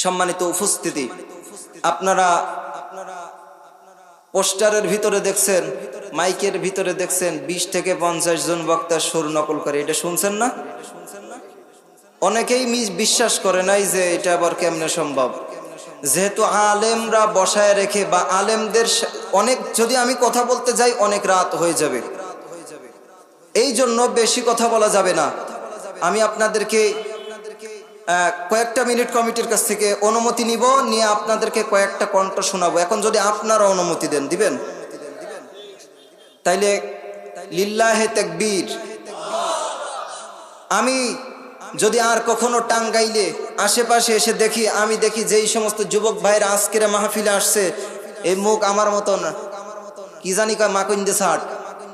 সম্মানিত উপস্থিতি, আপনারা পোস্টারের ভিতরে দেখছেন, মাইকের ভিতরে দেখছেন 20 থেকে 50 জন বক্তা সুর নকল করে। এটা শুনছেন না? অনেকেই বিশ্বাস করে নাই যে এটা আবার কেমনে সম্ভব। যেহেতু আলেমরা বসায় রেখে বা আলেমদের অনেক, যদি আমি কথা বলতে যাই অনেক রাত হয়ে যাবে, এই জন্য বেশি কথা বলা যাবে না। আমি আপনাদেরকে কয়েকটা মিনিট কমিটির কাছ থেকে অনুমতি নিব, নিয়ে আপনাদেরকে কয়েকটা কণ্ঠ শোনাবো। এখন যদি আপনারা অনুমতি দিবেন, তাইলে লিল্লাহে তাকবীর। আমি যদি আর কখনো টাঙ্গাইলে আশেপাশে এসে দেখি, আমি দেখি যেই সমস্ত যুবক ভাইরা আজকের মাহফিলে আসছে, এই মুখ আমার মতন কি জানি কয় মাকুন্দে শার্ট,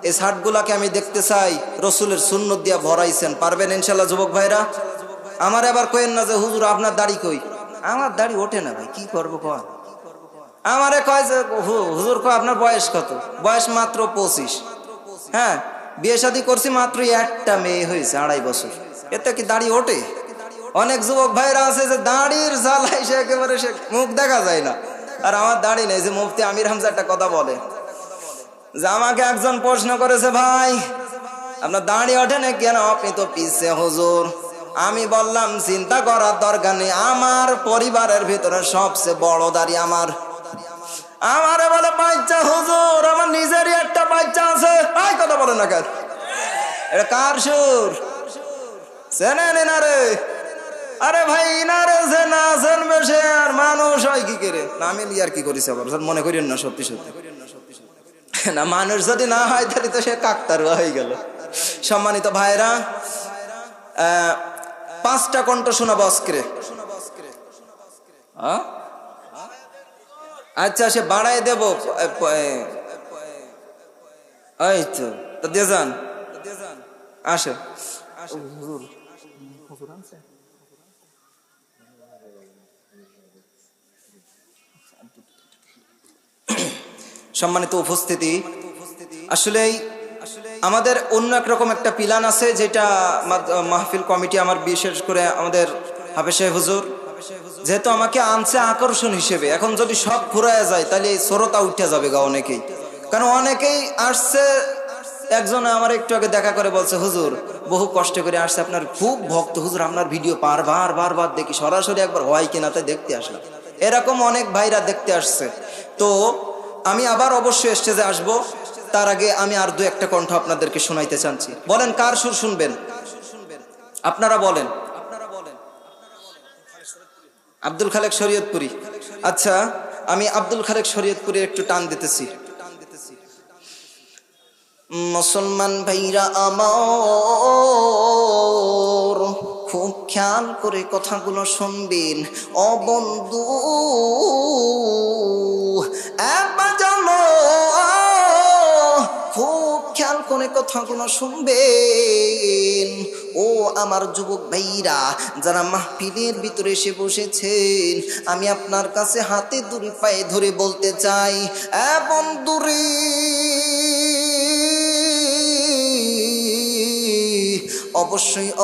এই শার্টগুলাকে আমি দেখতে চাই রসুলের সুন্নত দিয়া ভরাইছেন। পারবেন ইনশাল্লাহ যুবক ভাইরা? আমার আবার কইেন না যে হুজুর আপনার দাড়ি কই। আমার দাড়ি ওঠে না ভাই, কি করবো কয়। আমারে কয় যে হুজুর কয় আপনার বয়স কত? বয়স মাত্র 25। হ্যাঁ, বিয়ে শাদী করছি, মাত্র একটা মেয়ে হয়েছে, 2.5 বছর। এতে কি দাড়ি ওঠে? অনেক যুবক ভাইরা আছে যে দাড়ির জ্বালাই সে একেবারে সে মুখ দেখা যায় না, আর আমার দাড়ি নেই। যে মুফতি আমির হামজা একটা কথা বলে যে আমাকে একজন প্রশ্ন করেছে, ভাই আপনার দাড়ি ওঠে না কেন? আপনি তো পিছে হুজুর। আমি বললাম চিন্তা করার দরকার নেই, আমার পরিবারের ভিতরে সবচেয়ে বড় দাড়ি আমার। আমারে বলে বাচ্চা হুজুর, আমার নিজেরই একটা বাচ্চা আছে। এই কথা বলে না কেন? এটা কার সুর? চেনেন এনারে? আরে ভাই ইনারে যে না চেনবে সে আর মানুষ হয় কি করে? নামে লিয়ার কি করিস আবার, মনে করেন না সত্যি সত্যি না, মানুষ যদি না হয় তাহলে তো সে কাকতারুয়া হয়ে গেল। সম্মানিত ভাইরা, 5টা কণ্ঠ শোনাবো আজকে। আচ্ছা, সে বাড়াই দেব। এই তো দিয়ে যান, আসে। সম্মানিত উপস্থিতি, আসলেই আমাদের অন্য একরকম একটা প্ল্যান আছে, যেটা মাহফিল কমিটি আমার, বিশেষ করে আমাদের হাফেজ সাহেব হুজুর, যেহেতু আমাকে আনছে আকর্ষণ হিসেবে, এখন যদি সব ঘুরায় যায় তাহলে এই শ্রোতা উঠে যাবে গা অনেকেই। কারণ অনেকেই আসছে, একজন আমার একটু আগে দেখা করে বলছে, হুজুর বহু কষ্ট করে আসছে, আপনার খুব ভক্ত হুজুর, আপনার ভিডিও বারবার দেখি, সরাসরি একবার হয় কিনা তাই দেখতে আসলাম। এরকম অনেক ভাইরা দেখতে আসছে। তো আমি আবার অবশ্যই স্টেজে আসবো, তার আগে আমি আর 2-1টা কণ্ঠ আপনাদেরকে শোনাইতে চাচ্ছি। বলেন কার সুর শুনবেন? আপনারা বলেন। আব্দুল খালেক শরীয়তপুরি। আচ্ছা, আমি আব্দুল খালেক শরীয়তপুরি একটু টান দিতেছি। মুসলমান ভাইরা আমার, খুব খেয়াল করে কথাগুলো শুনবেন। ও বন্ধু খুব খেয়াল করে কথাগুলো শুনবেন। ও আমার যুবক ভাইরা, যারা মাহফিলের ভিতরে এসে বসেছেন, আমি আপনার কাছে হাতে ধরে পায়ে ধরে বলতে চাই, এ বন্ধুরে,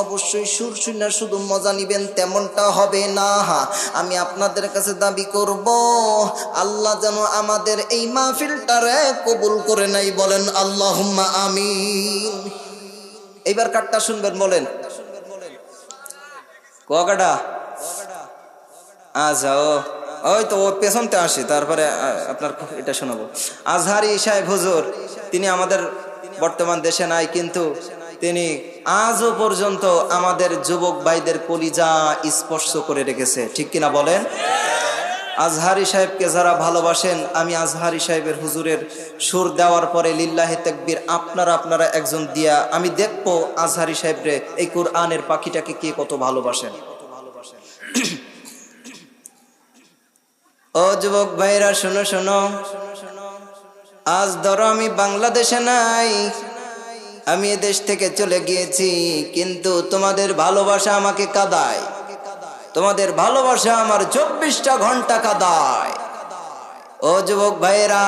অবশ্যই সুর শুনে শুধু মজা নিবেন তেমনটা হবে না। আমি আপনাদের কাছে দাবি করব, আল্লাহ যেন আমাদের এই মাহফিলটারে কবুল করে নাই। বলেন আল্লাহুম্মা আমিন। এইবার কাটটা শুনবেন, বলেন কুয়াকাটা। আচ্ছা, ওই তো ও পেছনতে আসে, তারপরে আপনার এটা শোনাবো। আজহারি সাহেব হুজুর, তিনি আমাদের বর্তমান দেশে নাই, কিন্তু তিনি আজও পর্যন্ত আমাদের যুবক ভাইদের কলিজা স্পর্শ করে রেখেছে, ঠিক কিনা বলেন? আজহারি সাহেবকে যারা ভালোবাসেন, আমি আজহারি সাহেবের হুজুরের সুর দেওয়ার পরে লিল্লাহি তাকবীর আপনারা একজন দিয়া আমি দেখবো আজহারি সাহেবরে, এই কোরআনের পাখিটাকে কে কত ভালোবাসেন। ও যুবক ভাইরা শোনো শোনো, আজ ধরো আমি বাংলাদেশে নাই, আমি এদেশ থেকে চলে গিয়েছি, কিন্তু তোমাদের ভালোবাসা আমাকে কাঁদায়, তোমাদের ভালোবাসা আমার 24টা ঘন্টা কাঁদায়। ও যুবক ভাইরা,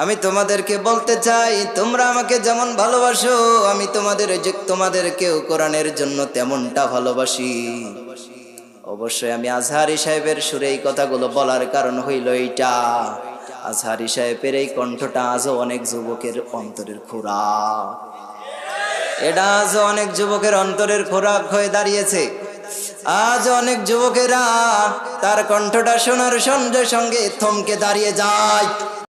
আমি তোমাদেরকে বলতে চাই, তোমরা আমাকে যেমন ভালোবাসো, আমি তোমাদেরকেও কোরআনের জন্য তেমনটা ভালোবাসি। ও অবশ্যই আমি আজহারী সাহেবের সুরে এই কথাগুলো বলার কারণ হইল এইটা, আজহারী সাহেবের এই কণ্ঠটা আজও অনেক যুবকের অন্তরের খোরাক, এটা আজও অনেক যুবকের অন্তরের খোরাক হয়ে দাঁড়িয়েছে। আজ অনেক যুবকেরা তার কণ্ঠটা শোনার সঙ্গে সঙ্গে থমকে দাঁড়িয়ে যায়।